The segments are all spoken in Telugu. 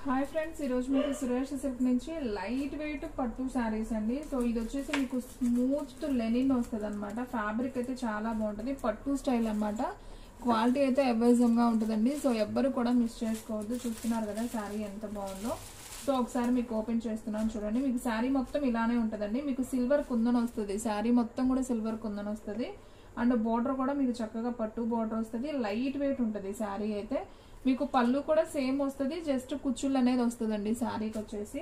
హాయ్ ఫ్రెండ్స్, ఈరోజు మీకు సురేష్ సిల్క్ నుంచి లైట్ వెయిట్ పట్టు శారీస్ అండి. సో ఇది వచ్చేసి మీకు స్మూత్ లెనిన్ వస్తుంది అనమాట. ఫ్యాబ్రిక్ అయితే చాలా బాగుంటుంది, పట్టు స్టైల్ అనమాట. క్వాలిటీ అయితే అవైజంగా ఉంటుందండి. సో ఎవ్వరు కూడా మిస్ చేసుకోవద్దు. చూస్తున్నారు కదా శారీ ఎంత బాగుందో. సో ఒకసారి మీకు ఓపెన్ చేస్తున్నాను చూడండి. మీకు శారీ మొత్తం ఇలానే ఉంటుందండి. మీకు సిల్వర్ కుందన్ వస్తుంది, శారీ మొత్తం కూడా సిల్వర్ కుందన్ వస్తుంది. అండ్ బోర్డర్ కూడా మీకు చక్కగా పట్టు బోర్డర్ వస్తుంది. లైట్ వెయిట్ ఉంటుంది శారీ అయితే. మీకు పళ్ళు కూడా సేమ్ వస్తుంది, జస్ట్ కుచ్చుళ్ళు అనేది వస్తుందండి శారీకి వచ్చేసి.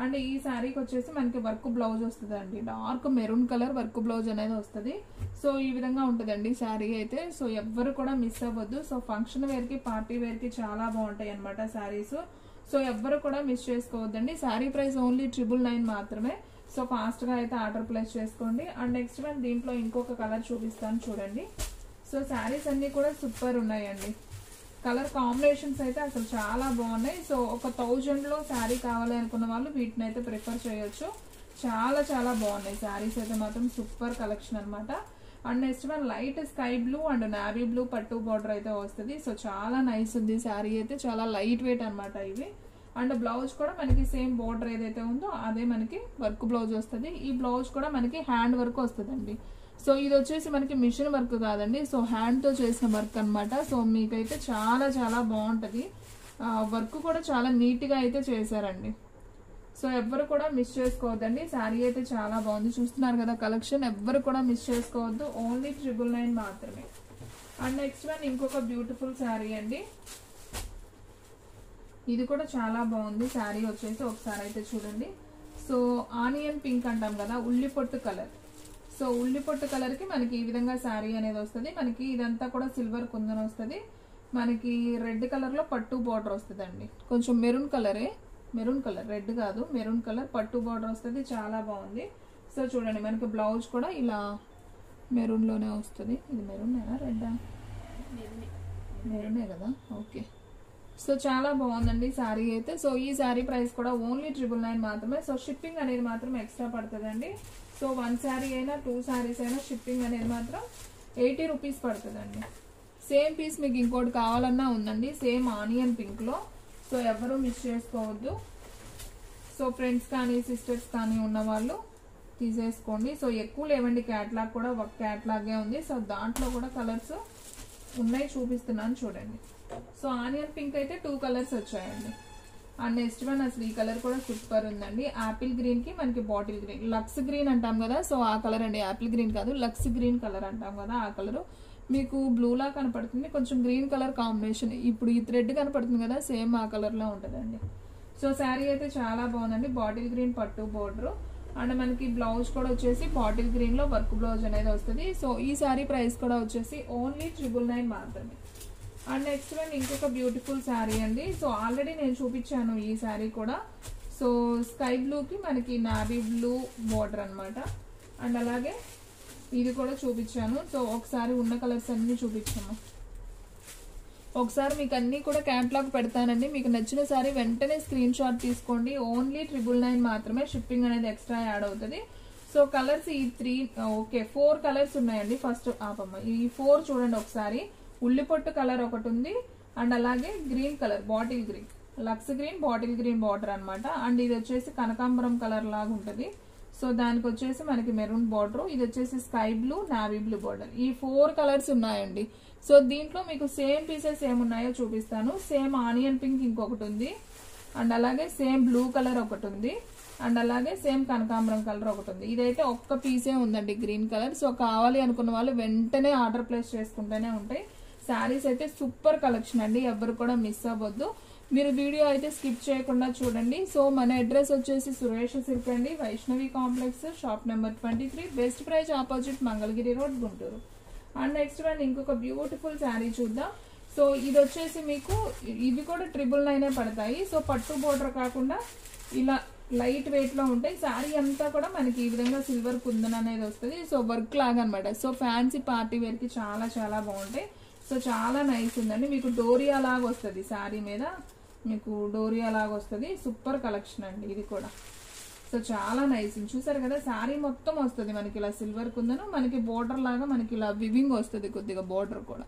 అండ్ ఈ శారీకి వచ్చేసి మనకి వర్క్ బ్లౌజ్ వస్తుందండి. Dark maroon colour work blouse అనేది వస్తుంది. సో ఈ విధంగా ఉంటుందండి శారీ అయితే. సో ఎవ్వరు కూడా మిస్ అవ్వద్దు. సో ఫంక్షన్ వేర్ కి, పార్టీ వేర్ కి చాలా బాగుంటాయి అనమాట శారీస్. సో ఎవ్వరు కూడా మిస్ చేసుకోవద్దండి. శారీ ప్రైస్ ఓన్లీ 999 మాత్రమే. సో ఫాస్ట్ గా అయితే ఆర్డర్ ప్లేస్ చేసుకోండి. అండ్ నెక్స్ట్ వన్ దీంట్లో ఇంకొక కలర్ చూపిస్తాను చూడండి. సో శారీస్ అన్ని కూడా సూపర్ ఉన్నాయండి. కలర్ కాంబినేషన్స్ అయితే అసలు చాలా బాగున్నాయి. సో ఒక 1000 లో శారీ కావాలి అనుకున్న వాళ్ళు వీటిని అయితే ప్రిఫర్ చేయొచ్చు. చాలా చాలా బాగున్నాయి శారీస్ అయితే మాత్రం. సూపర్ కలెక్షన్ అనమాట. And next one light sky blue and navy blue పట్టు బార్డర్ అయితే వస్తుంది. సో చాలా నైస్ ఉంది శారీ అయితే. చాలా లైట్ వెయిట్ అనమాట ఇవి. అండ్ బ్లౌజ్ కూడా మనకి సేమ్ బోర్డర్ ఏదైతే ఉందో అదే మనకి వర్క్ బ్లౌజ్ వస్తుంది. ఈ బ్లౌజ్ కూడా మనకి హ్యాండ్ వర్క్ వస్తుందండి. సో ఇది వచ్చేసి మనకి మిషన్ వర్క్ కాదండి, సో హ్యాండ్ తో చేసిన వర్క్ అనమాట. సో మీకైతే చాలా చాలా బాగుంటది. వర్క్ కూడా చాలా నీట్ గా అయితే చేశారండి. సో ఎవ్వరు కూడా మిస్ చేసుకోవద్దండి. శారీ అయితే చాలా బాగుంది. చూస్తున్నారు కదా కలెక్షన్. ఎవ్వరు కూడా మిస్ చేసుకోవద్దు. ఓన్లీ 999 మాత్రమే. అండ్ నెక్స్ట్ వన్ ఇంకొక బ్యూటిఫుల్ శారీ అండి. ఇది కూడా చాలా బాగుంది శారీ వచ్చేసి. ఒకసారి అయితే చూడండి. సో ఆనియన్ పింక్ అంటాం కదా, ఉల్లి పొట్టు కలర్. సో ఉల్లి పొట్టు కలర్ కి మనకి ఈ విధంగా శారీ అనేది వస్తుంది. మనకి ఇదంతా కూడా సిల్వర్ కుందన్ వస్తుంది. మనకి రెడ్ కలర్ లో పట్టు బార్డర్ వస్తుంది అండి. కొంచెం మెరూన్ కలరే, మెరూన్ కలర్, రెడ్ కాదు మెరూన్ కలర్ పట్టు బార్డర్ వస్తుంది. చాలా బాగుంది. సో చూడండి మనకి బ్లౌజ్ కూడా ఇలా మెరూన్ లోనే వస్తుంది. ఇది మెరూనేనా రెడ్డా? మెరూనే కదా, ఓకే. సో చాలా బాగుందండి శారీ అయితే. సో ఈ శారీ ప్రైస్ కూడా ఓన్లీ 999 మాత్రమే. సో షిప్పింగ్ అనేది మాత్రం ఎక్స్ట్రా పడుతుందండి. సో 1 శారీ అయినా 2 శారీస్ అయినా షిప్పింగ్ అనేది మాత్రం 80 రూపీస్ పడుతుందండి. సేమ్ పీస్ మీకు ఇంకోటి కావాలన్నా ఉందండి, సేమ్ ఆనియన్ పింక్ లో. సో ఎవరు మిస్ చేసుకోవద్దు. సో ఫ్రెండ్స్ కానీ సిస్టర్స్ కానీ ఉన్న వాళ్ళు తీసేసుకోండి. సో ఎక్కువ లేవండి, క్యాట్లాగ్ కూడా ఒక క్యాట్లాగే ఉంది. సో దాంట్లో కూడా కలర్స్ ఉన్నాయి, చూపిస్తున్నాను చూడండి. సో ఆనియన్ పింక్ అయితే 2 కలర్స్ వచ్చాయండి. అండ్ నెక్స్ట్ వన్ అసలు ఈ కలర్ కూడా సూపర్ ఉందండి. యాపిల్ గ్రీన్ కి మనకి బాటిల్ గ్రీన్, లక్స్ గ్రీన్ అంటాం కదా, సో ఆ కలర్ అండి. యాపిల్ గ్రీన్ కాదు, లక్స్ గ్రీన్ కలర్ అంటాం కదా, ఆ కలర్ మీకు బ్లూ లా కనపడుతుంది. కొంచెం గ్రీన్ కలర్ కాంబినేషన్. ఇప్పుడు ఈ థ్రెడ్ కనపడుతుంది కదా, సేమ్ ఆ కలర్ లో ఉంటుందండి. సో శారీ అయితే చాలా బాగుందండి. బాటిల్ గ్రీన్ పట్టు బోర్డర్. అండ్ మనకి బ్లౌజ్ కూడా వచ్చేసి బాటిల్ గ్రీన్ లో వర్క్ బ్లౌజ్ అనేది వస్తుంది. సో ఈ శారీ ప్రైస్ కూడా వచ్చేసి ఓన్లీ 999 మాత్రమే. అండ్ నెక్స్ట్ వన్ ఇంకొక బ్యూటిఫుల్ శారీ అండి. సో ఆల్రెడీ నేను చూపించాను ఈ శారీ కూడా. సో స్కై బ్లూ కి మనకి నావీ బ్లూ బోర్డర్ అనమాట. అండ్ అలాగే ఇది కూడా చూపించాను. సో ఒకసారి ఉన్న కలర్స్ అన్ని చూపించాము. ఒకసారి మీకు అన్ని కూడా క్యాట్లాగ్ పెడతానండి. మీకు నచ్చిన శారీ వెంటనే స్క్రీన్ షాట్ తీసుకోండి. ఓన్లీ 999 మాత్రమే. షిప్పింగ్ అనేది ఎక్స్ట్రా యాడ్ అవుతుంది. సో కలర్స్ ఈ 4 కలర్స్ ఉన్నాయండి. ఫస్ట్ ఆపమ్మ ఈ 4 చూడండి ఒకసారి. ఉల్లిపొట్టు కలర్ ఒకటి ఉంది. అండ్ అలాగే green colour bottle green, Lux green bottle green border అనమాట. అండ్ ఇది వచ్చేసి కనకాంబరం కలర్ లాగా ఉంటుంది. సో దానికి వచ్చేసి మనకి మెరూన్ బార్డర్. ఇది వచ్చేసి sky blue navy blue border. ఈ 4 కలర్స్ ఉన్నాయండి. సో దీంట్లో మీకు సేమ్ పీసెస్ ఏమున్నాయో చూపిస్తాను. సేమ్ ఆనియన్ పింక్ ఇంకొకటి ఉంది. అండ్ అలాగే సేమ్ బ్లూ కలర్ ఒకటి ఉంది. అండ్ అలాగే సేమ్ కనకాంబరం కలర్ ఒకటి ఉంది. ఇదైతే ఒక్క పీసే ఉందండి గ్రీన్ కలర్. సో కావాలి అనుకున్న వాళ్ళు వెంటనే ఆర్డర్ ప్లేస్ చేసుకుంటూనే ఉంటాయి. శారీస్ అయితే సూపర్ కలెక్షన్ అండి. ఎవరు కూడా మిస్ అవ్వద్దు. మీరు వీడియో అయితే స్కిప్ చేయకుండా చూడండి. సో మన అడ్రస్ వచ్చేసి సురేష్ సిల్క్ అండి, Vaishnavi complex, shop number 23, best praise opposite Mangalagiri road, Guntur. And next one ఇంకొక బ్యూటిఫుల్ శారీ చూద్దాం. సో ఇది వచ్చేసి మీకు ఇవి కూడా 999 పడతాయి. సో పట్టు బోర్డర్ కాకుండా ఇలా లైట్ వెయిట్ లో ఉంటాయి. శారీ అంతా కూడా మనకి ఈ విధంగా సిల్వర్ కుందన్ అనేది వస్తుంది. సో వర్క్ లాగా అనమాట. సో ఫ్యాన్సీ పార్టీ వేర్ కి చాలా చాలా బాగుంటాయి. సో చాలా నైస్ ఉందండి. మీకు డోరియా లాగా వస్తుంది శారీ మీద, మీకు డోరియా లాగా వస్తుంది. సూపర్ కలెక్షన్ అండి ఇది కూడా. సో చాలా నైస్. చూసారు కదా శారీ మొత్తం వస్తుంది మనకి ఇలా సిల్వర్ కుందను. మనకి బోర్డర్ లాగా మనకి ఇలా వివింగ్ వస్తుంది కొద్దిగా బోర్డర్ కూడా.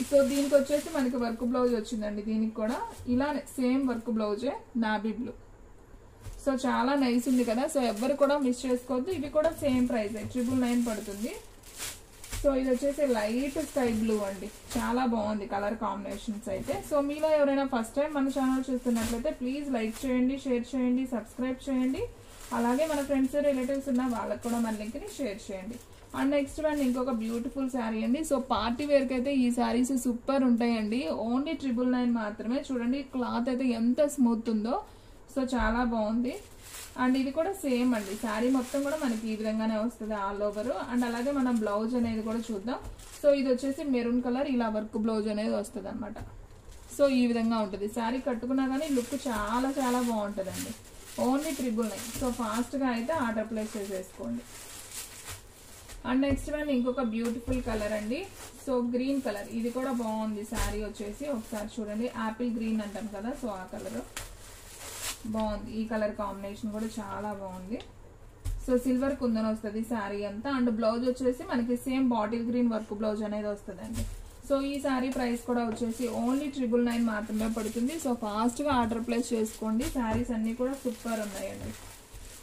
సో దీనికి వచ్చేసి మనకి వర్క్ బ్లౌజ్ వచ్చిందండి. దీనికి కూడా ఇలానే సేమ్ వర్క్ బ్లౌజే నాబీ బ్లూ. సో చాలా నైస్ ఉంది కదా. సో ఎవ్వరు కూడా మిస్ చేసుకోవద్దు. ఇవి కూడా సేమ్ ప్రైస్ 999 పడుతుంది. సో ఇది వచ్చేసి లైట్ స్కై బ్లూ అండి. చాలా బాగుంది కలర్ కాంబినేషన్స్ అయితే. సో మీలో ఎవరైనా ఫస్ట్ టైం మన ఛానల్ చూస్తున్నట్లయితే ప్లీజ్ లైక్ చేయండి, షేర్ చేయండి, సబ్స్క్రైబ్ చేయండి. అలాగే మన ఫ్రెండ్స్ రిలేటివ్స్ ఉన్న వాళ్ళకి కూడా మన లింక్ని షేర్ చేయండి. అండ్ నెక్స్ట్ వన్ ఇంకొక బ్యూటిఫుల్ శారీ అండి. సో పార్టీ వేర్కి అయితే ఈ శారీస్ సూపర్ ఉంటాయండి. ఓన్లీ 999 మాత్రమే. చూడండి క్లాత్ అయితే ఎంత స్మూత్ ఉందో. సో చాలా బాగుంది. అండ్ ఇది కూడా సేమ్ అండి. శారీ మొత్తం కూడా మనకి ఈ విధంగానే వస్తుంది ఆల్ ఓవర్. అండ్ అలాగే మనం బ్లౌజ్ అనేది కూడా చూద్దాం. సో ఇది వచ్చేసి మెరూన్ కలర్ ఇలా వర్క్ బ్లౌజ్ అనేది వస్తుంది అనమాట. సో ఈ విధంగా ఉంటుంది. శారీ కట్టుకున్నా కానీ లుక్ చాలా చాలా బాగుంటుందండి. ఓన్లీ 999. సో ఫాస్ట్గా అయితే ఆర్డర్ ప్లేస్ చేసేసుకోండి. అండ్ నెక్స్ట్ వన్ ఇంకొక బ్యూటిఫుల్ కలర్ అండి. సో గ్రీన్ కలర్ ఇది కూడా బాగుంది. శారీ వచ్చేసి ఒకసారి చూడండి, యాపిల్ గ్రీన్ అంటాం కదా. సో ఆ కలర్ బాగుంది. ఈ కలర్ కాంబినేషన్ కూడా చాలా బాగుంది. సో సిల్వర్ కుందన్ వస్తుంది శారీ అంతా. అండ్ బ్లౌజ్ వచ్చేసి మనకి same bottle green work blouse అనేది వస్తుందండి. సో ఈ శారీ ప్రైస్ కూడా వచ్చేసి ఓన్లీ 999 మాత్రమే పడుతుంది. సో ఫాస్ట్గా ఆర్డర్ ప్లేస్ చేసుకోండి. శారీస్ అన్నీ కూడా సూపర్ ఉన్నాయండి.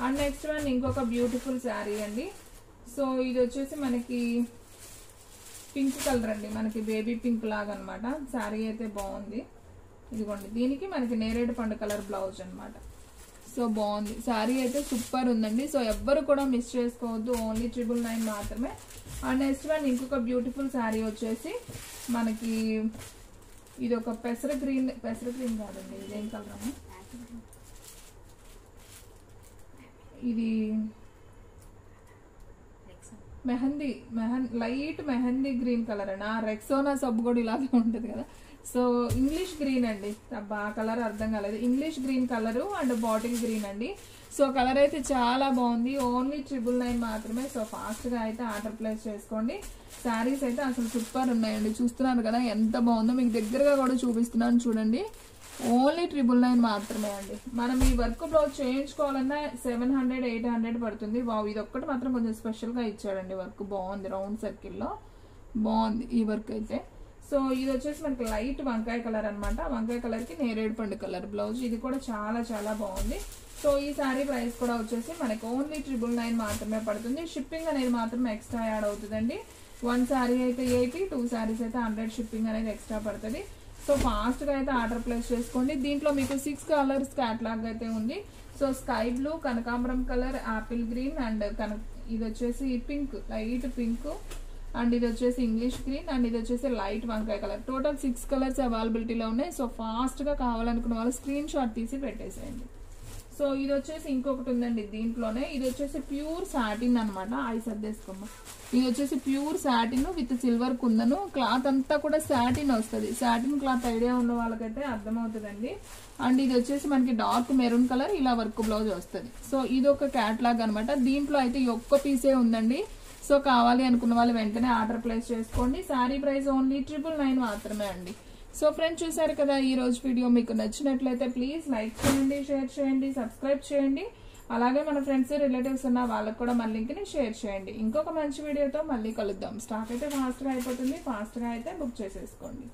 అండ్ నెక్స్ట్ వన్ ఇంకొక బ్యూటిఫుల్ శారీ అండి. సో ఇది వచ్చేసి మనకి పింక్ కలర్ అండి. మనకి బేబీ పింక్ లాగా అనమాట. శారీ అయితే బాగుంది. ఇదిగోండి దీనికి మనకి నేరేడు పండు కలర్ బ్లౌజ్ అనమాట. సో బాగుంది. శారీ అయితే సూపర్ ఉందండి. సో ఎవ్వరు కూడా మిస్ చేసుకోవద్దు. ఓన్లీ 999 మాత్రమే. అండ్ నెక్స్ట్ వన్ ఇంకొక బ్యూటిఫుల్ శారీ వచ్చేసి మనకి ఇది ఒక పెసర గ్రీన్ కాదండి, ఇదేం కలర్ అమ్మా, ఇది లైట్ మెహందీ గ్రీన్ కలర్ అండి. రెక్సోనా సబ్బు కూడా ఇలాగే ఉంటుంది కదా. సో ఇంగ్లీష్ గ్రీన్ అండి. ఆ కలర్ అర్థం కాలేదు. English green colour and bottle green అండి. సో కలర్ అయితే చాలా బాగుంది. ఓన్లీ 999 మాత్రమే. సో ఫాస్ట్గా అయితే ఆర్డర్ ప్లేస్ చేసుకోండి. శారీస్ అయితే అసలు సూపర్ ఉన్నాయండి. చూస్తున్నారు కదా ఎంత బాగుందో. మీకు దగ్గరగా కూడా చూపిస్తున్నాను చూడండి. ఓన్లీ 999 మాత్రమే అండి. మనం ఈ వర్క్ బ్లౌజ్ చేయించుకోవాలన్నా 700 800 పడుతుంది. వావ్, ఇది ఒక్కటి మాత్రం కొంచెం స్పెషల్గా ఇచ్చాడండి. వర్క్ బాగుంది. రౌండ్ సర్కిల్లో బాగుంది ఈ వర్క్ అయితే. సో ఇది వచ్చేసి మనకి లైట్ వంకాయ కలర్ అనమాట. వంకాయ కలర్కి నేరేడు పండు కలర్ బ్లౌజ్. ఇది కూడా చాలా చాలా బాగుంది. సో ఈ శారీ ప్రైస్ కూడా వచ్చేసి మనకి ఓన్లీ 999 మాత్రమే పడుతుంది. షిప్పింగ్ అనేది మాత్రం ఎక్స్ట్రా యాడ్ అవుతుందండి. 1 శారీ అయితే 80, 2 శారీస్ అయితే 100 షిప్పింగ్ అనేది ఎక్స్ట్రా పడుతుంది. సో ఫాస్ట్గా అయితే ఆర్డర్ ప్లేస్ చేసుకోండి. దీంట్లో మీకు 6 కలర్స్ క్యాట్లాగ్ అయితే ఉంది. సో స్కై బ్లూ, కనకాంబరం కలర్, యాపిల్ గ్రీన్ అండ్ ఇది వచ్చేసి పింక్, లైట్ పింక్ అండ్ ఇది వచ్చేసి ఇంగ్లీష్ గ్రీన్ అండ్ ఇది వచ్చేసి లైట్ వంకాయ కలర్. టోటల్ 6 కలర్స్ అవైలబిలిటీలో ఉన్నాయి. సో ఫాస్ట్గా కావాలనుకున్న వాళ్ళు స్క్రీన్ షాట్ తీసి పెట్టేసేయండి. సో ఇది వచ్చేసి ఇంకొకటి ఉందండి దీంట్లోనే. ఇది వచ్చేసి ప్యూర్ సాటిన్ అనమాట. అవి సర్దేసుకోమ్మా. ఇది వచ్చేసి pure satin with silver కుందను. Cloth అంతా కూడా సాటిన్ వస్తుంది. సాటిన్ క్లాత్ ఐడియా ఉన్న వాళ్ళకైతే అర్థమవుతుందండి. అండ్ ఇది వచ్చేసి మనకి డార్క్ మెరూన్ కలర్ ఇలా వర్క్ బ్లౌజ్ వస్తుంది. సో ఇది ఒక క్యాట్లాగ్ అనమాట. దీంట్లో అయితే ఈ ఒక్క పీసే ఉందండి. సో కావాలి అనుకున్న వాళ్ళు వెంటనే ఆర్డర్ ప్లేస్ చేసుకోండి. శారీ ప్రైస్ ఓన్లీ 999 మాత్రమే అండి. సో ఫ్రెండ్స్ చూసారు కదా ఈ రోజు వీడియో. మీకు నచ్చినట్లయితే ప్లీజ్ లైక్ చేయండి, షేర్ చేయండి, సబ్స్క్రైబ్ చేయండి. అలాగే మన ఫ్రెండ్స్ రిలేటివ్స్ ఉన్న వాళ్ళకి కూడా మన లింక్ని షేర్ చేయండి. ఇంకొక మంచి వీడియోతో మళ్ళీ కలుద్దాం. స్టాక్ అయితే ఫాస్ట్గా అయిపోతుంది. ఫాస్ట్గా అయితే బుక్ చేసేసుకోండి.